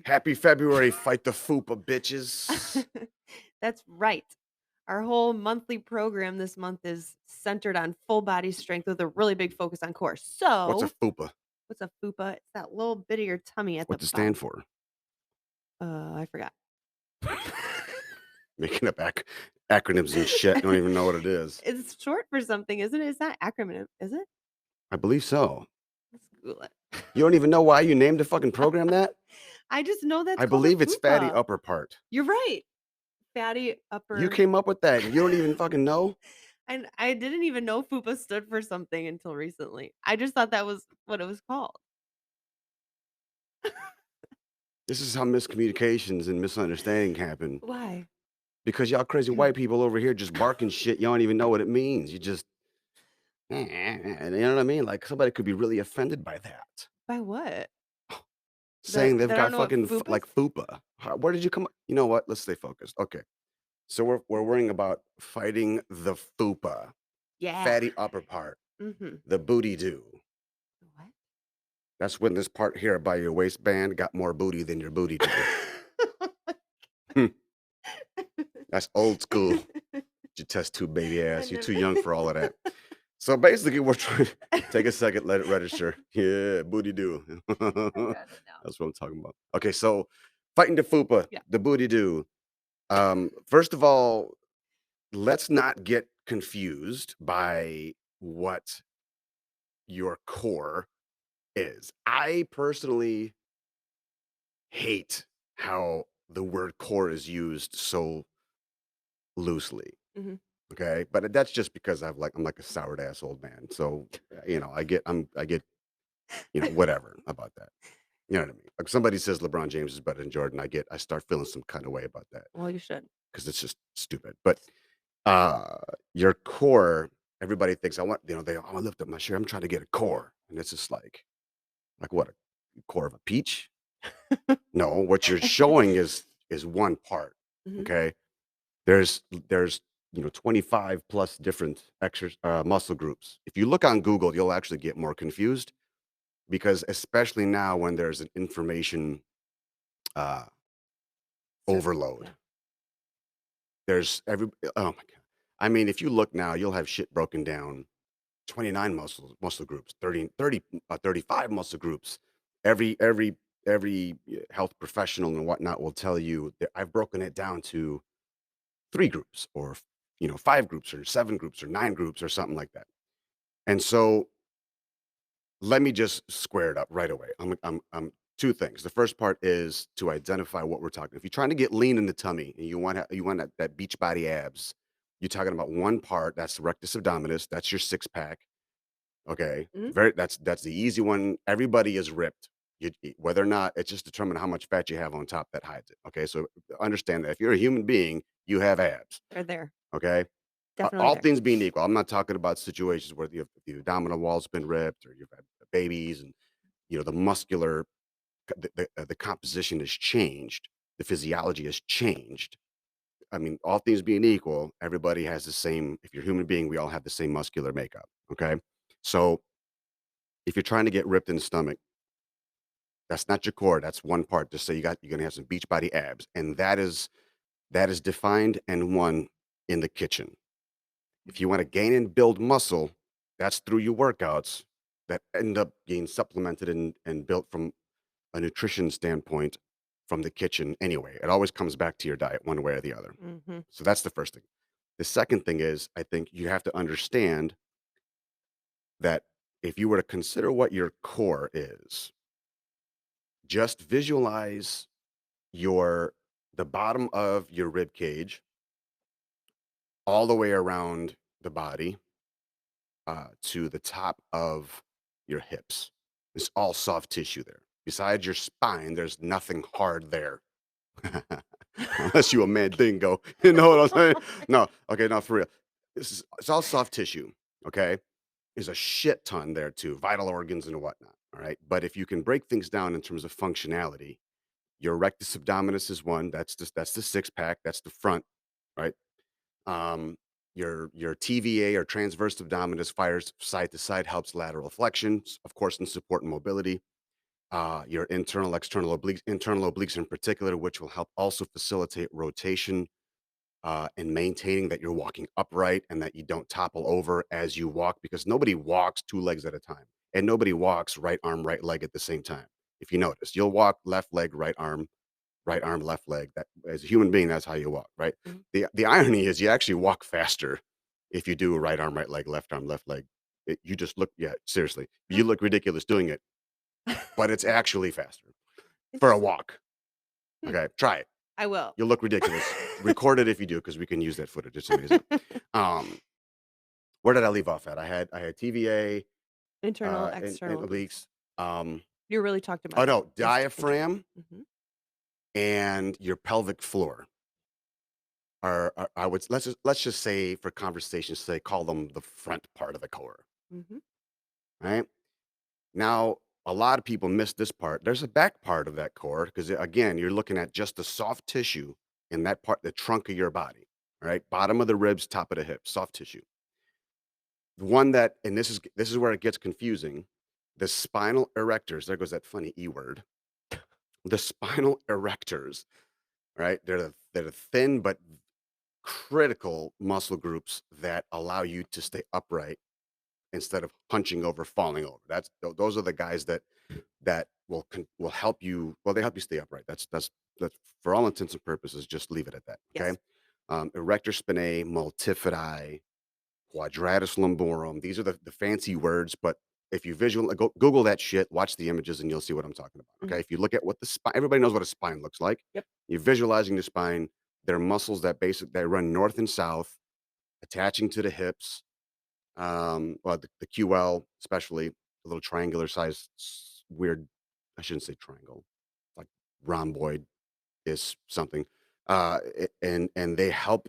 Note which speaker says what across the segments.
Speaker 1: Happy February, fight the FUPA bitches.
Speaker 2: That's right. Our whole monthly program this month is centered on full body strength with a really big focus on core.
Speaker 1: What's a
Speaker 2: So,
Speaker 1: FUPA?
Speaker 2: what's a fupa? It's that little bit of your tummy at
Speaker 1: What
Speaker 2: the
Speaker 1: does it
Speaker 2: bottom.
Speaker 1: stand for?
Speaker 2: I forgot.
Speaker 1: Making up acronyms and shit. Don't even know what it is.
Speaker 2: It's short for something, isn't it? It's not acronym, is it?
Speaker 1: I believe so.
Speaker 2: Let's Google it.
Speaker 1: You don't even know why you named the fucking program that?
Speaker 2: I just know that's
Speaker 1: I
Speaker 2: called a
Speaker 1: believe it's fatty
Speaker 2: fupa.
Speaker 1: upper part.
Speaker 2: You're right. Fatty
Speaker 1: You
Speaker 2: upper.
Speaker 1: came up with that and you don't even fucking know?
Speaker 2: And I didn't even know fupa stood for something until recently. I just thought that was what it was called.
Speaker 1: This is how miscommunications and misunderstanding happen.
Speaker 2: Why?
Speaker 1: Because y'all crazy white people over here just barking shit, you don't even know what it means. You just, you know what I mean? Like somebody could be really offended by that.
Speaker 2: By what?
Speaker 1: Saying
Speaker 2: That
Speaker 1: they've
Speaker 2: I don't
Speaker 1: got
Speaker 2: know what
Speaker 1: fucking
Speaker 2: fupa is?
Speaker 1: like FUPA. Where did you come? You know what? Let's stay focused. Okay, so we're worrying about fighting the FUPA,
Speaker 2: Yeah.
Speaker 1: fatty upper part,
Speaker 2: Mhm.
Speaker 1: the booty do.
Speaker 2: What?
Speaker 1: That's when this part here by your waistband got more booty than your booty do. Hmm, that's old school. You test tube baby
Speaker 2: I
Speaker 1: ass. You're too
Speaker 2: never
Speaker 1: young for all of that. So basically, we're trying to take a second, let it register. Yeah, booty do.
Speaker 2: I got it now.
Speaker 1: That's what I'm talking about. Okay, so fighting the FUPA,
Speaker 2: Yeah.
Speaker 1: the booty do. First of all, let's not get confused by what your core is. I personally hate how the word core is used so loosely.
Speaker 2: Mhm.
Speaker 1: Okay, but that's just because I'm like a soured ass old man. So I get whatever about that. You know what I mean? Like somebody says LeBron James is better than Jordan, I start feeling some kind of way about that
Speaker 2: Well, you should.
Speaker 1: because it's just stupid. But uh your core, everybody thinks I want, they I want to lift up my shirt. I'm trying to get a core. And it's just like what, a core of a peach? No, what you're showing is one part.
Speaker 2: Mhm.
Speaker 1: Okay. There's 25 plus different muscle groups. If you look on Google, you'll actually get more confused because especially now when there's an information uh
Speaker 2: Sur
Speaker 1: overload.
Speaker 2: Yeah.
Speaker 1: There's every oh my god. I mean, if you look now, you'll have shit broken down 29 muscle groups, 35 muscle groups. Every health professional and whatnot will tell you that I've broken it down to 3 groups or 5 groups or 7 groups or 9 groups or something like that. And so let me just square it up right away. I'm 2 things. The first part is to identify what we're talking. If you're trying to get lean in the tummy and you want that beach body abs, you're talking about one part, that's the rectus abdominis, that's your six pack. Okay.
Speaker 2: Mhm.
Speaker 1: That's the easy one. Everybody is ripped. Whether or not it's just determined how much fat you have on top that hides it. Okay. So understand that if you're a human being, you have abs.
Speaker 2: They're there.
Speaker 1: Okay.
Speaker 2: Definitely
Speaker 1: All
Speaker 2: there.
Speaker 1: things being equal, I'm not talking about situations where the abdominal wall's been ripped or you've had babies and the muscular the composition has changed, the physiology has changed. I mean, all things being equal, everybody has the same. If you're a human being, we all have the same muscular makeup. Okay, so if you're trying to get ripped in the stomach, that's not your core. That's one part. Just say you're gonna have some beach body abs, and that is defined and won in the kitchen. If you want to gain and build muscle, that's through your workouts that end up being supplemented and built from a nutrition standpoint from the kitchen anyway. It always comes back to your diet one way or the other.
Speaker 2: Mhm.
Speaker 1: So that's the first thing. The second thing is, I think you have to understand that if you were to consider what your core is, just visualize your the bottom of your rib cage all the way around the body to the top of your hips. It's all soft tissue there. Besides your spine, there's nothing hard there. Unless you a mad dingo. You know what I'm saying? No, okay, no, for real. It's all soft tissue, okay? There's a shit ton there too, vital organs and whatnot. All right. But if you can break things down in terms of functionality, your rectus abdominis is one. That's the six pack. That's the front, right? Um, your TVA or transverse abdominis fires side to side, helps lateral flexion, of course, in support and mobility. your internal, external obliques, internal obliques in particular, which will help also facilitate rotation and maintaining that you're walking upright and that you don't topple over as you walk because nobody walks two legs at a time and nobody walks right arm, right leg at the same time. If you notice, you'll walk left leg, right arm, left leg. That as a human being, that's how you walk, right?
Speaker 2: Mhm.
Speaker 1: The irony is you actually walk faster if you do a right arm, left leg. You just look, yeah, seriously, you
Speaker 2: Huh.
Speaker 1: look ridiculous doing it, but it's actually faster for a
Speaker 2: Interesting.
Speaker 1: walk.
Speaker 2: Hmm.
Speaker 1: Okay, try it.
Speaker 2: I will.
Speaker 1: You'll look ridiculous. Record it if you do, because we can use that footage. It's amazing. Um, where did I leave off at? I had TVA,
Speaker 2: Internal,
Speaker 1: and
Speaker 2: external obliques.
Speaker 1: obliques. Um,
Speaker 2: You really talked
Speaker 1: oh
Speaker 2: about
Speaker 1: no,
Speaker 2: those 2 control.
Speaker 1: diaphragm
Speaker 2: Mhm.
Speaker 1: and your pelvic floor are I would let's just say for conversation's sake, call them the front part of the core.
Speaker 2: Mhm.
Speaker 1: Right now, a lot of people miss this part. There's a back part of that core because again, you're looking at just the soft tissue in that part, the trunk of your body. All right, bottom of the ribs, top of the hips, soft tissue. The one that, and this is where it gets confusing. The spinal erectors, there goes that funny E word. The spinal erectors, right? They're the thin but critical muscle groups that allow you to stay upright instead of hunching over, falling over. Those are the guys that will help you. Well, they help you stay upright. That's for all intents and purposes. Just leave it at that.
Speaker 2: Yes.
Speaker 1: Okay. Erector spinae, multifidi, quadratus lumborum. These are the fancy words, but if you Google that shit, watch the images, and you'll see what I'm talking about. Okay,
Speaker 2: Mhm.
Speaker 1: if you look at what the spine, everybody knows what a spine looks like.
Speaker 2: Yep.
Speaker 1: You're visualizing the spine. They're muscles that run north and south, attaching to the hips. Well, the QL, especially the little triangular size, weird. I shouldn't say triangle, like rhomboid is something, and they help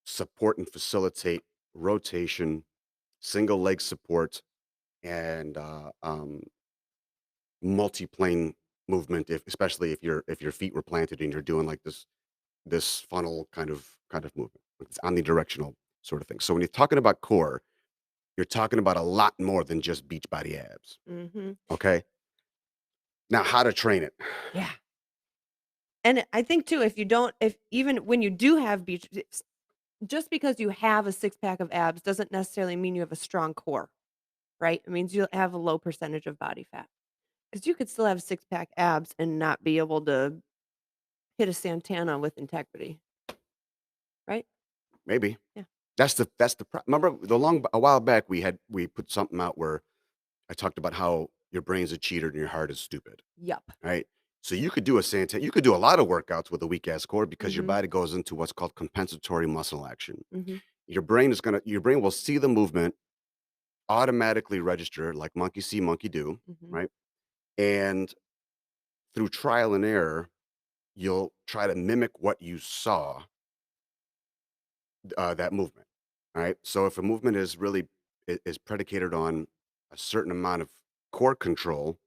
Speaker 1: support and facilitate rotation, single leg support, and multi-plane movement. If especially if your feet were planted and you're doing like this funnel kind of movement, it's omnidirectional sort of thing. So when you're talking about core, you're talking about a lot more than just beach body abs.
Speaker 2: Mhm.
Speaker 1: Okay, now how to train it?
Speaker 2: Yeah. And I think too, if even when you do have just because you have a six pack of abs doesn't necessarily mean you have a strong core, right? It means you have a low percentage of body fat. Because you could still have six pack abs and not be able to hit a Santana with integrity, right?
Speaker 1: Maybe
Speaker 2: Yeah.
Speaker 1: remember a while back we put something out where I talked about how your brain's a cheater and your heart is stupid,
Speaker 2: Yup.
Speaker 1: right? So you could do a lot of workouts with a weak ass core because your
Speaker 2: Mhm.
Speaker 1: body goes into what's called compensatory muscle action.
Speaker 2: Mhm.
Speaker 1: Your brain will see the movement, automatically register like monkey see, monkey do,
Speaker 2: Mhm.
Speaker 1: right? And through trial and error, you'll try to mimic what you saw, that movement. All right. So if a movement is predicated on a certain amount of core control,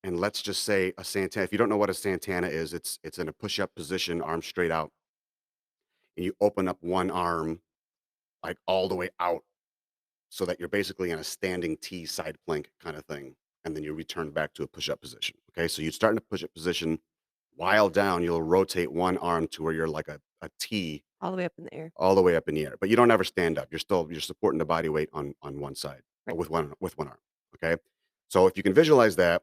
Speaker 1: and let's just say a Santana. If you don't know what a Santana is, it's in a push up position, arm straight out, and you open up one arm like all the way out, so that you're basically in a standing T side plank kind of thing, and then you return back to a push up position. Okay, so you start in a push up position. While down, you'll rotate one arm to where you're like a T
Speaker 2: All the way up in the air.
Speaker 1: all the way up in the air, but you don't ever stand up. You're supporting the body weight on one side,
Speaker 2: Right.
Speaker 1: with one arm. Okay, so if you can visualize that,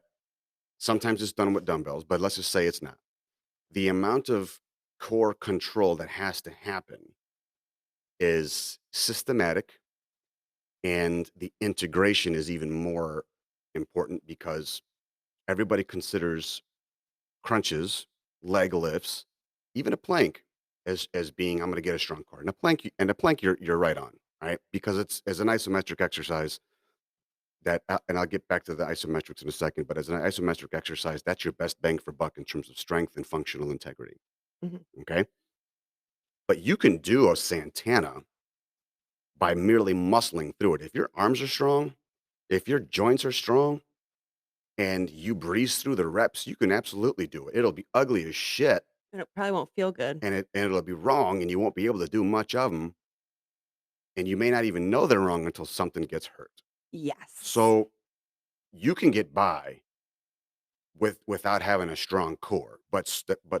Speaker 1: sometimes it's done with dumbbells, but let's just say it's not. The amount of core control that has to happen is systematic, and the integration is even more important because everybody considers crunches, leg lifts, even a plank as being I'm going to get a strong core. And a plank you're right on, right? Because it's as an isometric exercise and I'll get back to the isometrics in a second, but as an isometric exercise, that's your best bang for buck in terms of strength and functional integrity.
Speaker 2: Mhm.
Speaker 1: Okay? But you can do a Santana by merely muscling through it. If your arms are strong, if your joints are strong, and you breeze through the reps, you can absolutely do it. It'll be ugly as shit,
Speaker 2: And it probably won't feel good.
Speaker 1: and it'll be wrong, and you won't be able to do much of them, and you may not even know they're wrong until something gets hurt.
Speaker 2: Yes.
Speaker 1: So, you can get by without having a strong core, but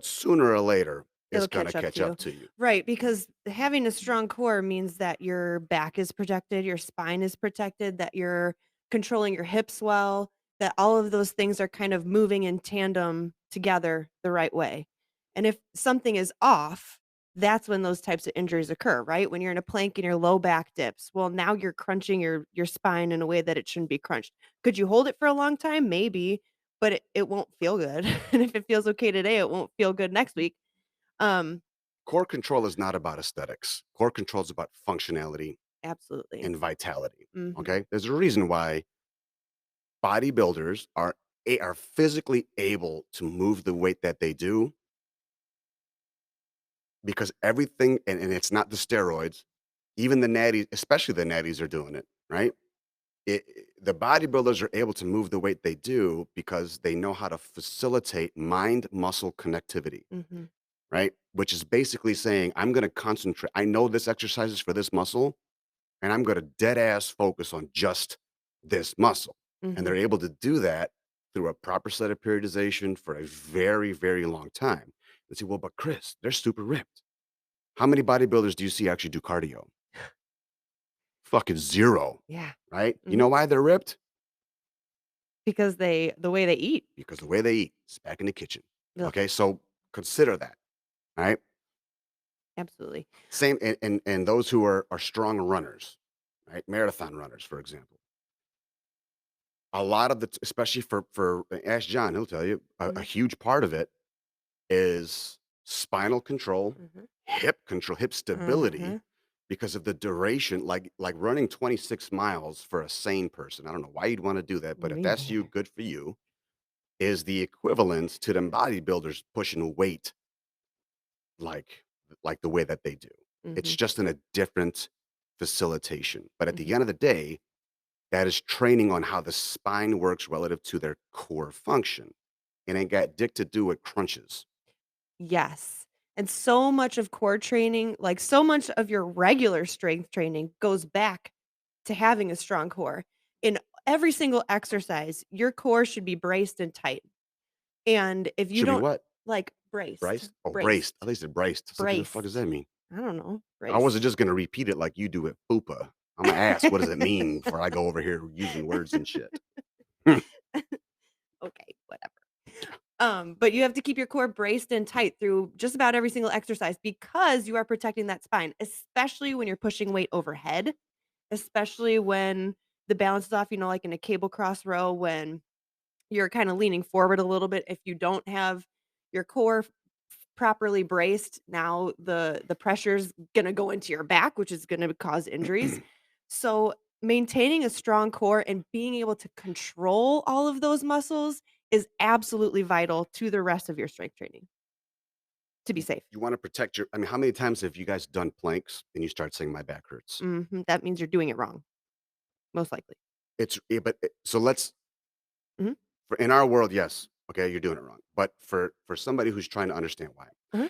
Speaker 1: sooner or later, it's
Speaker 2: It'll
Speaker 1: gonna
Speaker 2: catch up
Speaker 1: catch
Speaker 2: to
Speaker 1: up
Speaker 2: you.
Speaker 1: to you.
Speaker 2: Right, because having a strong core means that your back is protected, your spine is protected, that you're controlling your hips well, that all of those things are kind of moving in tandem together the right way. And if something is off, that's when those types of injuries occur, right? When you're in a plank and your low back dips, well, now you're crunching your spine in a way that it shouldn't be crunched. Could you hold it for a long time? Maybe, but it won't feel good. And if it feels okay today, it won't feel good next week. Um,
Speaker 1: Core control is not about aesthetics. Core control is about functionality
Speaker 2: Absolutely.
Speaker 1: and vitality,
Speaker 2: Mhm.
Speaker 1: okay? There's a reason why bodybuilders are physically able to move the weight that they do because everything and it's not the steroids, even the natties, especially the natties are doing it, right? The bodybuilders are able to move the weight they do because they know how to facilitate mind muscle connectivity,
Speaker 2: Mhm.
Speaker 1: right? Which is basically saying, I'm going to concentrate. I know this exercise is for this muscle, and I'm going to dead ass focus on just this muscle. And
Speaker 2: Mhm.
Speaker 1: they're able to do that through a proper set of periodization for a very, very long time. And say, well, but Chris, they're super ripped. How many bodybuilders do you see actually do cardio? Fucking zero,
Speaker 2: Yeah.
Speaker 1: right? You
Speaker 2: Mhm.
Speaker 1: know why they're ripped?
Speaker 2: Because the way they eat.
Speaker 1: Because the way they eat is back in the kitchen.
Speaker 2: Ugh,
Speaker 1: Okay, so consider that, right?
Speaker 2: absolutely.
Speaker 1: Same and those who are strong runners, right? Marathon runners, for example. A lot of especially for ask John, he'll tell you a
Speaker 2: Mhm.
Speaker 1: huge part of it is spinal control,
Speaker 2: Mhm.
Speaker 1: hip control, hip stability
Speaker 2: Mhm.
Speaker 1: because of the duration, like running 26 miles for a sane person. I don't know why you'd want to do that, but if
Speaker 2: Me
Speaker 1: that's you,
Speaker 2: neither.
Speaker 1: good for you. Is the equivalent to them bodybuilders pushing weight like the way that they do. It's
Speaker 2: Mhm.
Speaker 1: just in a different facilitation. But at the
Speaker 2: Mhm.
Speaker 1: end of the day, that is training on how the spine works relative to their core function. And ain't got dick to do with crunches.
Speaker 2: Yes. And so much of core training, like, so much of your regular strength training goes back to having a strong core. In every single exercise, your core should be braced and tight. And if you
Speaker 1: Should be
Speaker 2: don't
Speaker 1: what?
Speaker 2: like, braced,
Speaker 1: Braced? Oh, braced. At
Speaker 2: braced,
Speaker 1: least it braced. It's like, what the fuck does
Speaker 2: braced.
Speaker 1: that mean?
Speaker 2: I don't know,
Speaker 1: I wasn't
Speaker 2: braced.
Speaker 1: just gonna repeat it like you do at FUPA. I'm gonna ask, what does it mean before I go over here using words and shit? Hmm.
Speaker 2: Okay, whatever. But you have to keep your core braced and tight through just about every single exercise because you are protecting that spine, especially when you're pushing weight overhead, especially when the balance is off, like in a cable cross row when you're kinda leaning forward a little bit. If you don't have your core properly braced, now the pressure's gonna go into your back, which is gonna cause injuries. So, maintaining a strong core and being able to control all of those muscles is absolutely vital to the rest of your strength training to be safe.
Speaker 1: You want to protect your. I mean, how many times have you guys done planks and you start saying my back hurts?
Speaker 2: Mhm, that means you're doing it wrong, most likely.
Speaker 1: So let's
Speaker 2: Mhm,
Speaker 1: for in our world, yes, okay, you're doing it wrong. But for somebody who's trying to understand why,
Speaker 2: uh-huh,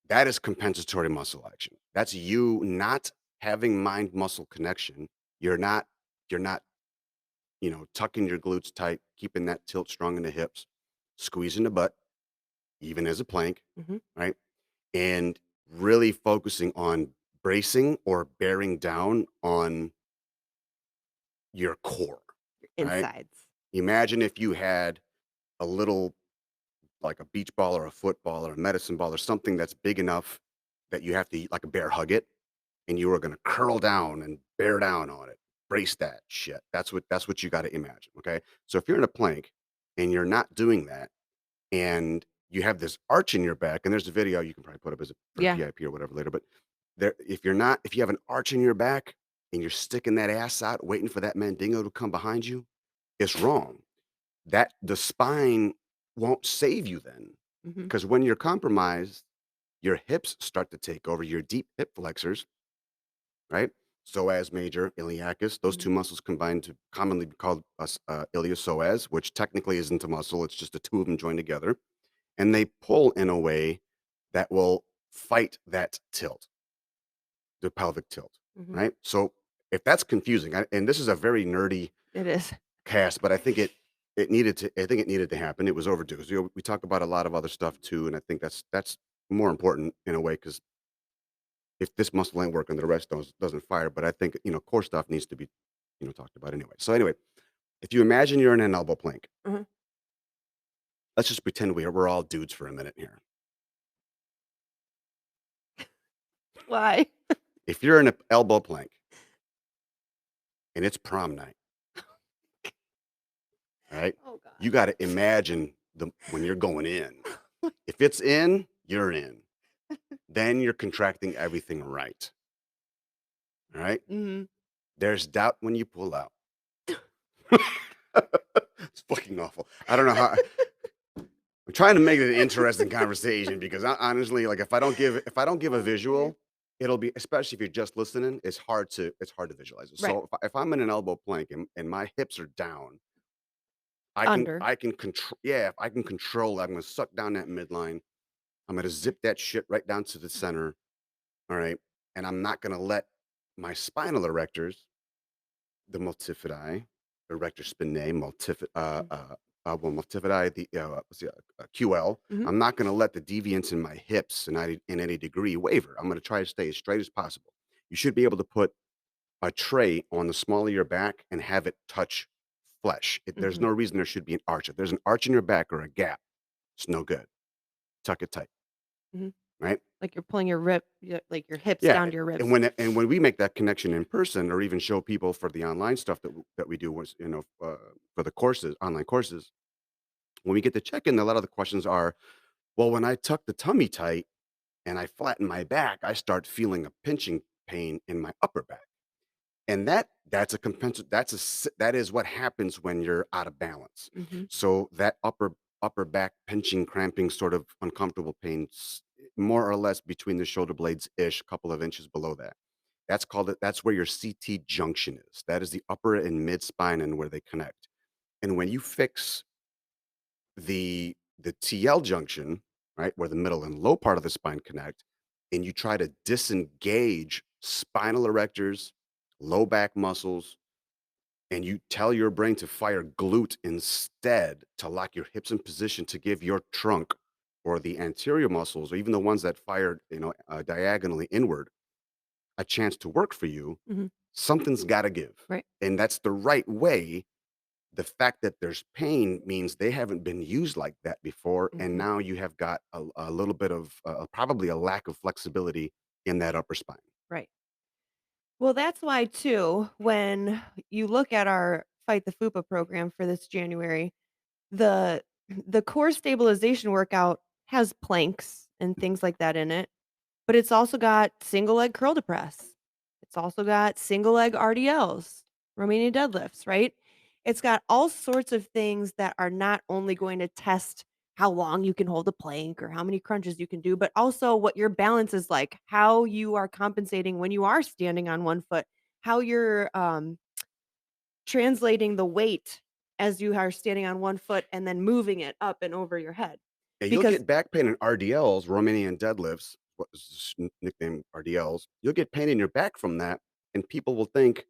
Speaker 1: that is compensatory muscle action. That's you not having mind muscle connection. You're not, tucking your glutes tight, keeping that tilt strong in the hips, squeezing the butt, even as a plank,
Speaker 2: mhm,
Speaker 1: right? And really focusing on bracing or bearing down on your core, right?
Speaker 2: insides.
Speaker 1: Imagine if you had a little like a beach ball or a football or a medicine ball or something that's big enough that you have to like a bear hug it and you are going to curl down and bear down on it. Brace that shit. That's what you got to imagine. Okay. So if you're in a plank and you're not doing that and you have this arch in your back, and there's a video you can probably put up as for a
Speaker 2: Yeah,
Speaker 1: VIP or whatever later, but if you have an arch in your back and you're sticking that ass out waiting for that mandingo to come behind you, it's wrong. That the spine won't save you then.
Speaker 2: mhm,
Speaker 1: Because when you're compromised, your hips start to take over, your deep hip flexors, right? Psoas major, iliacus, those two
Speaker 2: mhm,
Speaker 1: muscles combine to commonly be called iliopsoas, which technically isn't a muscle, it's just the two of them joined together. And they pull in a way that will fight that tilt, the pelvic tilt,
Speaker 2: mhm.
Speaker 1: right? So if that's confusing, and this is a very nerdy
Speaker 2: It is.
Speaker 1: cast, but I think I think it needed to happen. It was overdue. 'Cause, we talk about a lot of other stuff too, and I think that's more important in a way because if this muscle ain't working, the rest doesn't fire. But I think core stuff needs to be talked about anyway. So anyway, if you imagine you're in an elbow plank,
Speaker 2: Mhm.
Speaker 1: let's just pretend we're all dudes for a minute here.
Speaker 2: Why?
Speaker 1: If you're in an elbow plank and it's prom night, all right,
Speaker 2: Oh
Speaker 1: you
Speaker 2: god.
Speaker 1: got to imagine when you're going in. If it's in, you're in. Then you're contracting everything right. All right.
Speaker 2: Mhm.
Speaker 1: There's doubt when you pull out. It's fucking awful. I don't know how. I'm trying to make it an interesting conversation because honestly, like if I don't give a
Speaker 2: Okay.
Speaker 1: visual, it'll be especially if you're just listening. It's hard to visualize it.
Speaker 2: Right.
Speaker 1: So if I'm in an elbow plank and my hips are down, I can
Speaker 2: Under.
Speaker 1: I can control. Yeah, if I can control, I'm gonna suck down that midline. I'm gonna zip that shit right down to the center. All right, and I'm not gonna let my spinal erectors, the multifidi, erector spinae, multifidi, QL.
Speaker 2: Mhm.
Speaker 1: I'm not going to let the deviance in my hips in any degree waver. I'm going to try to stay as straight as possible. You should be able to put a tray on the small of your back and have it touch flesh. There's
Speaker 2: Mhm.
Speaker 1: no reason there should be an arch. If there's an arch in your back or a gap, it's no good. Tuck it tight,
Speaker 2: Mhm.
Speaker 1: right?
Speaker 2: Like you're pulling like your hips
Speaker 1: Yeah,
Speaker 2: down to your
Speaker 1: and
Speaker 2: ribs.
Speaker 1: when we make that connection in person, or even show people for the online stuff that we do was for the courses, online courses, when we get to check in, a lot of the questions are, well, when I tuck the tummy tight and I flatten my back, I start feeling a pinching pain in my upper back, and that is what happens when you're out of balance.
Speaker 2: Mhm.
Speaker 1: So that upper back pinching, cramping, sort of uncomfortable pain, more or less between the shoulder blades ish, a couple of inches below that. That's where your CT junction is. That is the upper and mid spine and where they connect. And when you fix the TL junction, right, where the middle and low part of the spine connect, and you try to disengage spinal erectors, low back muscles, and you tell your brain to fire glute instead to lock your hips in position to give your trunk or the anterior muscles, or even the ones that fired, diagonally inward, a chance to work for you,
Speaker 2: Mhm.
Speaker 1: something's got to give.
Speaker 2: Right.
Speaker 1: And that's the right way. The fact that there's pain means they haven't been used like that before. And
Speaker 2: Mhm.
Speaker 1: now you have got a little bit of probably a lack of flexibility in that upper spine.
Speaker 2: Right. Well, that's why too, when you look at our Fight the FUPA program for this January, the the core stabilization workout has planks and things like that in it, but it's also got single leg curl to press. It's also got single leg RDLs, Romanian deadlifts, right? It's got all sorts of things that are not only going to test how long you can hold a plank or how many crunches you can do, but also what your balance is like, how you are compensating when you are standing on one foot, how you're translating the weight as you are standing on one foot and then moving it up and over your head.
Speaker 1: Yeah, you'll
Speaker 2: Because
Speaker 1: get back pain in RDLs, Romanian deadlifts, what is nicknamed RDLs. You'll get pain in your back from that, and people will think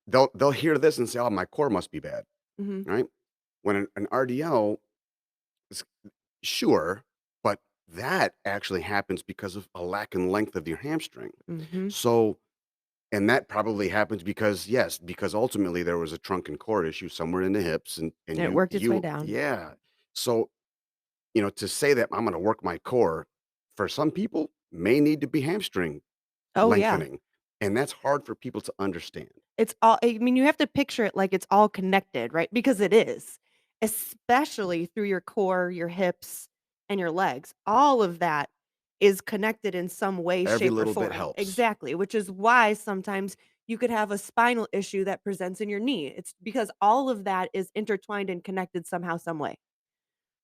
Speaker 1: they'll hear this and say, "Oh, my core must be bad,"
Speaker 2: mhm,
Speaker 1: right? When an RDL is sure, but that actually happens because of a lack in length of your hamstring.
Speaker 2: mhm,
Speaker 1: So and that probably happens because yes, because ultimately there was a trunk and core issue somewhere in the hips and
Speaker 2: and it
Speaker 1: you
Speaker 2: worked its way
Speaker 1: you
Speaker 2: down.
Speaker 1: yeah. So, to say that I'm gonna work my core, for some people may need to be hamstring
Speaker 2: Oh, yeah.
Speaker 1: lengthening, and that's hard for people to understand.
Speaker 2: It's all I mean, you have to picture it like it's all connected, right? Because it is, especially through your core, your hips, and your legs. All of that is connected in some way,
Speaker 1: Every
Speaker 2: shape, or
Speaker 1: little bit
Speaker 2: form.
Speaker 1: helps.
Speaker 2: Exactly, which is why sometimes you could have a spinal issue that presents in your knee. It's because all of that is intertwined and connected somehow, some way.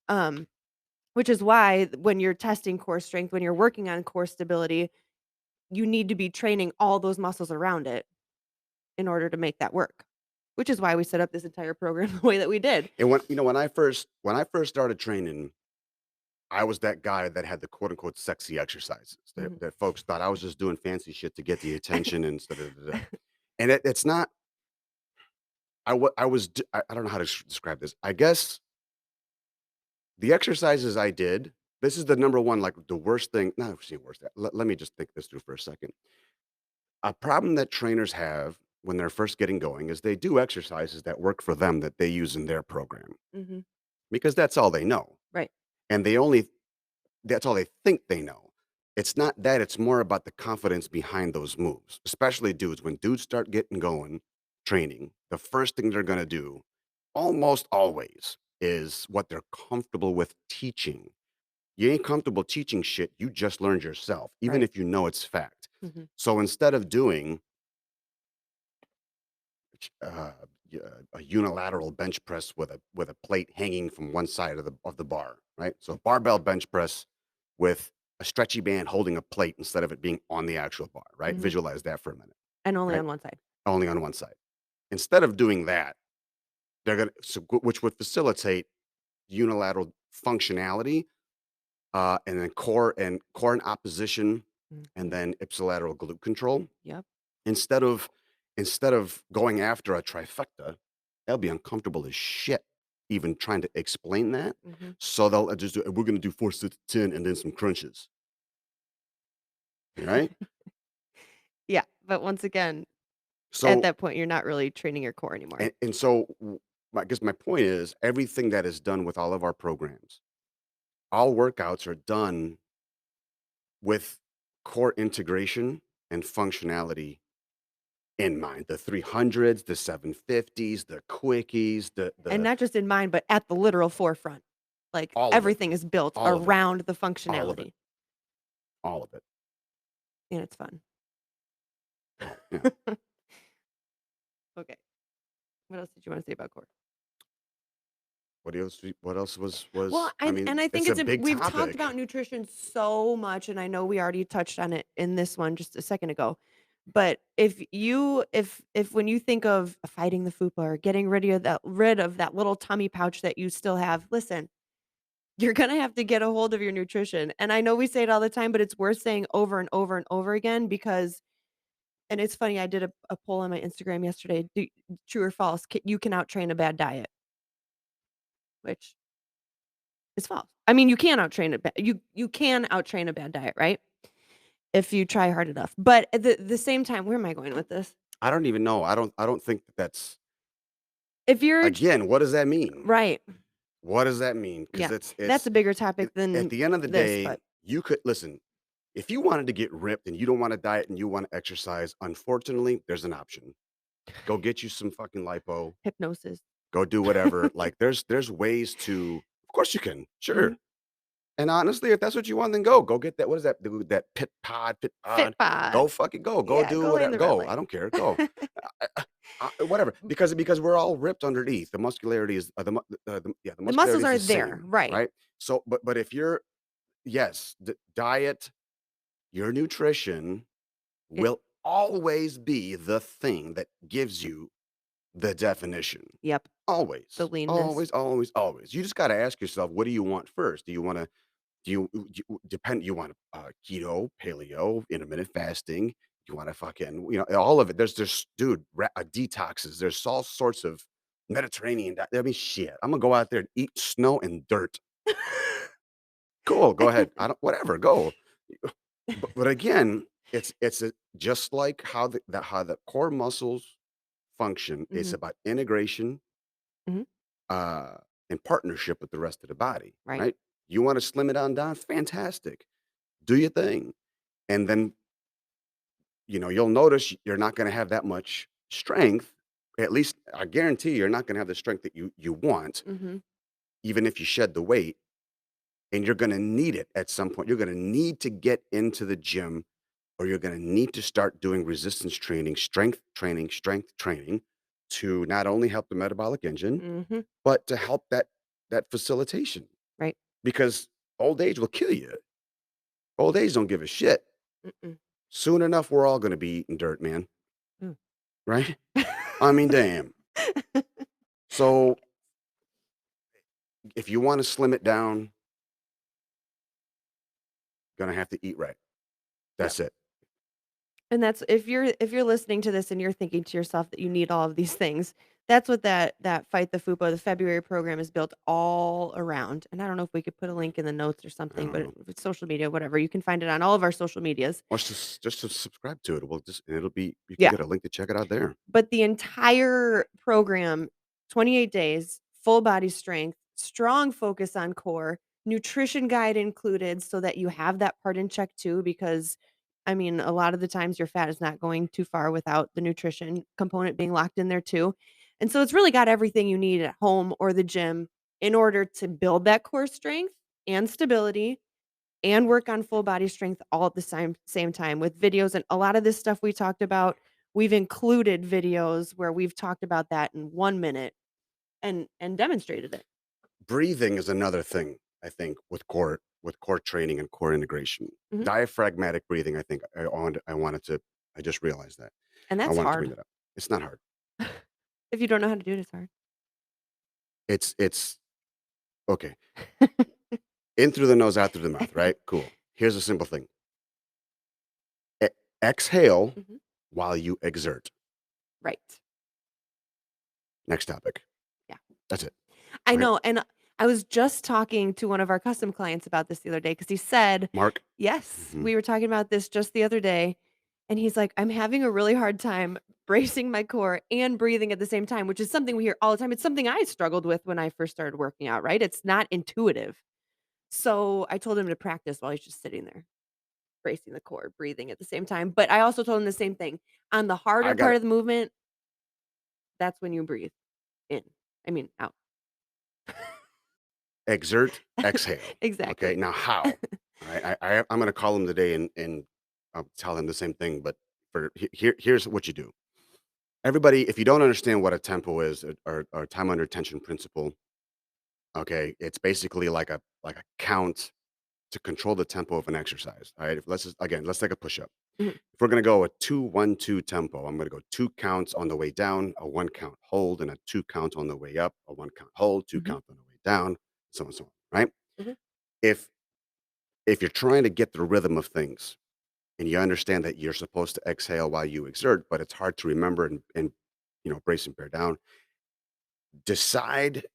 Speaker 2: Um, which is why when you're testing core strength, when you're working on core stability, you need to be training all those muscles around it in order to make that work, which is why we set up this entire program the way that we did.
Speaker 1: And when I first started training, I was that guy that had the quote unquote sexy exercises that,
Speaker 2: Mhm.
Speaker 1: that folks thought I was just doing fancy shit to get the attention and da, da, da, da. And it's not. I was d I don't know how to describe this. I guess the exercises I did, this is the number one, like, the worst thing not see worst, let me just think this through for a second. A problem that trainers have when they're first getting going is they do exercises that work for them that they use in their program
Speaker 2: Mhm.
Speaker 1: because that's all they know,
Speaker 2: Right.
Speaker 1: and that's all they think they know. It's not that, it's more about the confidence behind those moves, especially dudes. When dudes start getting going, training, the first thing they're gonna do, almost always, is what they're comfortable with teaching. You ain't comfortable teaching shit you just learned yourself, even
Speaker 2: Right.
Speaker 1: if you know it's fact.
Speaker 2: Mhm.
Speaker 1: So instead of doing uh, a unilateral bench press with a plate hanging from one side of the bar, right? So a barbell bench press with a stretchy band holding a plate instead of it being on the actual bar, right?
Speaker 2: Mhm.
Speaker 1: Visualize that for a minute,
Speaker 2: And only
Speaker 1: right?
Speaker 2: on one side.
Speaker 1: Only on one side. Instead of doing that, they're gonna which would facilitate unilateral functionality, and then core and opposition, and
Speaker 2: Mhm.
Speaker 1: then ipsilateral glute control.
Speaker 2: Yep.
Speaker 1: Instead of instead of going after a trifecta, they'll be uncomfortable as shit even trying to explain that.
Speaker 2: Mhm.
Speaker 1: So they'll just do, we're gonna do 4, 6, 10, and then some crunches. Right?
Speaker 2: Yeah, but once again, at
Speaker 1: So
Speaker 2: that point, you're not really training your core anymore.
Speaker 1: and so I guess my point is everything that is done with all of our programs, all workouts are done with core integration and functionality in mind. The 300s, the 750s, the quickies,
Speaker 2: And
Speaker 1: the
Speaker 2: not just in mind, but at the literal forefront. Like,
Speaker 1: all of it,
Speaker 2: everything is built
Speaker 1: all of it,
Speaker 2: around the
Speaker 1: all of it,
Speaker 2: functionality,
Speaker 1: all of it.
Speaker 2: and it's fun.
Speaker 1: Yeah.
Speaker 2: Okay. What else did you wanna say about core?
Speaker 1: What else
Speaker 2: Well,
Speaker 1: I mean,
Speaker 2: I think
Speaker 1: it's a
Speaker 2: it's imp
Speaker 1: big
Speaker 2: we've talked
Speaker 1: topic.
Speaker 2: about nutrition so much, and I know we already touched on it in this one just a second ago. But if when you think of fighting the fupa or getting rid of that little tummy pouch that you still have, listen, you're gonna have to get a hold of your nutrition. And I know we say it all the time, but it's worth saying over and over and over again because and it's funny, I did a poll on my Instagram yesterday, true or false, you can out train a bad diet, which is false. I mean, you can out train a bad you can out train a bad diet, right? If you try hard enough. But at the same time, where am I going with this?
Speaker 1: I don't even know. I don't think that that's
Speaker 2: If you're j
Speaker 1: again, what does that mean?
Speaker 2: right.
Speaker 1: What does that mean? Because
Speaker 2: Yeah. That's a bigger topic
Speaker 1: at
Speaker 2: than
Speaker 1: the end of the
Speaker 2: this,
Speaker 1: day,
Speaker 2: but
Speaker 1: you could listen, if you wanted to get ripped and you don't wanna diet and you wanna exercise, unfortunately, there's an option. Go get you some fucking lipo,
Speaker 2: hypnosis.
Speaker 1: go do whatever. Like, there's ways to of course you can,
Speaker 2: Mhm.
Speaker 1: sure. And honestly, if that's what you want, then go. Go get that what is that dude, that pit pod.
Speaker 2: Fitbod.
Speaker 1: Go fucking go. Go
Speaker 2: Yeah,
Speaker 1: do
Speaker 2: go lane
Speaker 1: whatever
Speaker 2: the red
Speaker 1: go. I
Speaker 2: lane.
Speaker 1: don't care. Go. Whatever. Because we're all ripped underneath. The muscularity is, the
Speaker 2: The muscles
Speaker 1: muscularity is
Speaker 2: are
Speaker 1: the
Speaker 2: there,
Speaker 1: same,
Speaker 2: right.
Speaker 1: right? So, but if you're yes, diet, your nutrition
Speaker 2: It
Speaker 1: will always be the thing that gives you the definition.
Speaker 2: yep, the
Speaker 1: Always,
Speaker 2: leanness.
Speaker 1: always, always, always. You just gotta ask yourself, what do you want first? Do you want, keto, paleo, intermittent fasting? You wanna fucking all of it. There's dude, detoxes. There's all sorts of Mediterranean I mean, shit. Imma go out there and eat snow and dirt. Cool, go ahead. I don't whatever, go. But again, it's just like how the core muscles function, it's
Speaker 2: Mhm,
Speaker 1: about integration,
Speaker 2: mhm,
Speaker 1: uh, in partnership with the rest of the body,
Speaker 2: right.
Speaker 1: right? You wanna slim it on down? Fantastic. Do your thing. And then, you'll notice you're not gonna have that much strength. At least I guarantee you're not gonna have the strength that you want,
Speaker 2: Mhm,
Speaker 1: even if you shed the weight, and you're gonna need it at some point. You're gonna need to get into the gym, or you're gonna need to start doing resistance training, strength training to not only help the metabolic engine,
Speaker 2: mhm,
Speaker 1: but to help that facilitation.
Speaker 2: right.
Speaker 1: Because old age will kill you. Old age don't give a shit.
Speaker 2: Mm-mm.
Speaker 1: Soon enough, we're all gonna be eating dirt, man,
Speaker 2: Mm.
Speaker 1: right? I mean, damn. So, if you wanna slim it down, gonna have to eat right.
Speaker 2: Yep.
Speaker 1: That's it.
Speaker 2: And that's if you're listening to this and you're thinking to yourself that you need all of these things, That's what that Fight the FUPA, the February program is built all around, and I don't know if we could put a link in the notes or
Speaker 1: I
Speaker 2: something,
Speaker 1: don't
Speaker 2: but
Speaker 1: know.
Speaker 2: if it's social media, whatever, you can find it on all of our social medias.
Speaker 1: Or just to subscribe to it. Well, just it'll be you can
Speaker 2: Yeah.
Speaker 1: get a link to check it out there.
Speaker 2: But the entire program, 28 days, full body strength, strong focus on core, nutrition guide included so that you have that part in check too, because I mean, a lot of the times your fat is not going too far without the nutrition component being locked in there too. And so it's really got everything you need at home or the gym in order to build that core strength and stability and work on full body strength all at the same time with videos, and a lot of this stuff we talked about, we've included videos where we've talked about that in 1 minute and demonstrated it.
Speaker 1: Breathing is another thing, I think, with core training and core integration.
Speaker 2: Mhm.
Speaker 1: Diaphragmatic breathing, I think I just realized that.
Speaker 2: And
Speaker 1: I
Speaker 2: that's
Speaker 1: wanted to bring
Speaker 2: hard.
Speaker 1: that up. It's not hard.
Speaker 2: If you don't know how to do it, it's hard.
Speaker 1: It's okay. In through the nose, out through the mouth, right? Cool. Here's a simple thing. E exhale
Speaker 2: Mhm.
Speaker 1: while you exert.
Speaker 2: Right.
Speaker 1: Next topic.
Speaker 2: Yeah.
Speaker 1: That's it.
Speaker 2: I
Speaker 1: Okay.
Speaker 2: know, and I was just talking to one of our custom clients about this the other day because he said
Speaker 1: Mark?
Speaker 2: yes,
Speaker 1: Mhm.
Speaker 2: we were talking about this just the other day, and he's like, "I'm having a really hard time bracing my core and breathing at the same time," which is something we hear all the time. It's something I struggled with when I first started working out, right? It's not intuitive. So, I told him to practice while he's just sitting there, bracing the core, breathing at the same time, but I also told him the same thing. On the
Speaker 1: I
Speaker 2: harder
Speaker 1: got
Speaker 2: part
Speaker 1: it.
Speaker 2: of the movement, that's when you breathe in. I mean, out.
Speaker 1: Exert, exhale. Okay.
Speaker 2: Exactly.
Speaker 1: Now how? All right. I'm gonna call him today and I'll tell him the same thing, but here's what you do. Everybody, if you don't understand what a tempo is or time under tension principle, okay, it's basically like a count to control the tempo of an exercise. All right. If let's just again, let's take a push-up.
Speaker 2: Mhm,
Speaker 1: If we're gonna go a 2-1-2 tempo, I'm gonna go 2 counts on the way down, a 1 count hold, and a 2 count on the way up, a 1 count hold, 2
Speaker 2: mhm,
Speaker 1: count on the way down, so on and so on. Right?
Speaker 2: mhm,
Speaker 1: If if you're trying to get the rhythm of things and you understand that you're supposed to exhale while you exert, but it's hard to remember and brace and bear down, decide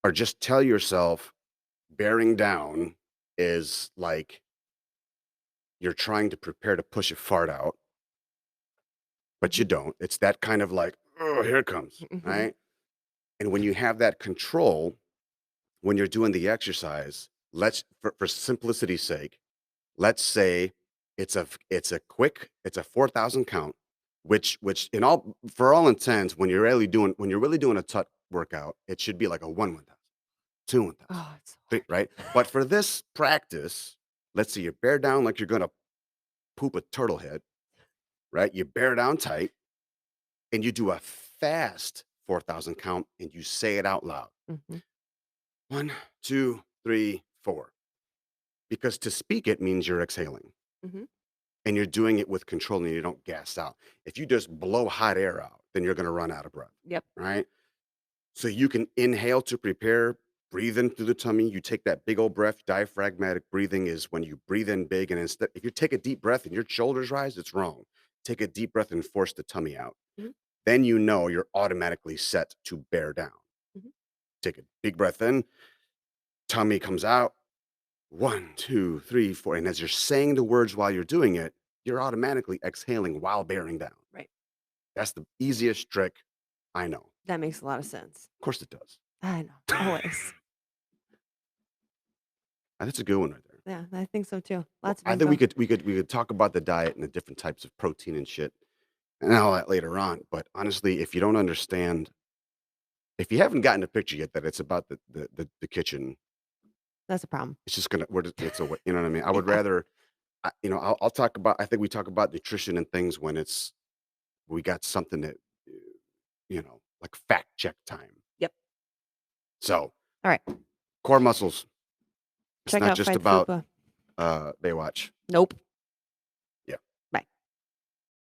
Speaker 1: or just tell yourself bearing down is like you're trying to prepare to push a fart out, but you
Speaker 2: mhm,
Speaker 1: don't. It's that kind of like, oh, here it comes,
Speaker 2: mhm.
Speaker 1: right? And when you have that control, when you're doing the exercise, for simplicity's sake, let's say it's a 4,000 count, which in all for all intents, when you're really doing a tut workout, it should be like a 1,000, 2 1,000,
Speaker 2: Oh, it's so
Speaker 1: 3,
Speaker 2: hard.
Speaker 1: right? But for this practice, let's say you bear down like you're gonna poop a turtle head, right? You bear down tight and you do a fast 4,000 count and you say it out loud.
Speaker 2: Mhm,
Speaker 1: 1, 2, 3, 4. Because to speak it means you're exhaling
Speaker 2: mhm.
Speaker 1: and you're doing it with control and you don't gas out. If you just blow hot air out, then you're going to run out of breath,
Speaker 2: Yep.
Speaker 1: right? So you can inhale to prepare, breathe in through the tummy. You take that big old breath. Diaphragmatic breathing is when you breathe in big, and instead, if you take a deep breath and your shoulders rise, it's wrong. Take a deep breath and force the tummy out.
Speaker 2: Mhm,
Speaker 1: Then you know you're automatically set to bear down.
Speaker 2: mhm,
Speaker 1: Take a big breath in, tummy comes out. 1, 2, 3, 4. And as you're saying the words while you're doing it, you're automatically exhaling while bearing down.
Speaker 2: right.
Speaker 1: That's the easiest trick I know.
Speaker 2: That makes a lot of sense.
Speaker 1: Of course it does.
Speaker 2: I know, always.
Speaker 1: And that's a good one right there.
Speaker 2: Yeah, I think so too.
Speaker 1: Well,
Speaker 2: Lots of
Speaker 1: I think we
Speaker 2: info.
Speaker 1: could we could we could talk about the diet and the different types of protein and shit and all that later on. But honestly, if you don't understand, if you haven't gotten a picture yet that it's about the kitchen,
Speaker 2: That's a problem.
Speaker 1: it's just gonna it's a you know what I mean. I would
Speaker 2: Yeah.
Speaker 1: rather I'll talk about. I think we talk about nutrition and things when we got something that like fact check time.
Speaker 2: Yep.
Speaker 1: So
Speaker 2: Alright.
Speaker 1: core muscles. It's
Speaker 2: Check
Speaker 1: not
Speaker 2: out
Speaker 1: just
Speaker 2: Fight the
Speaker 1: about
Speaker 2: FUPA.
Speaker 1: Baywatch.
Speaker 2: Nope.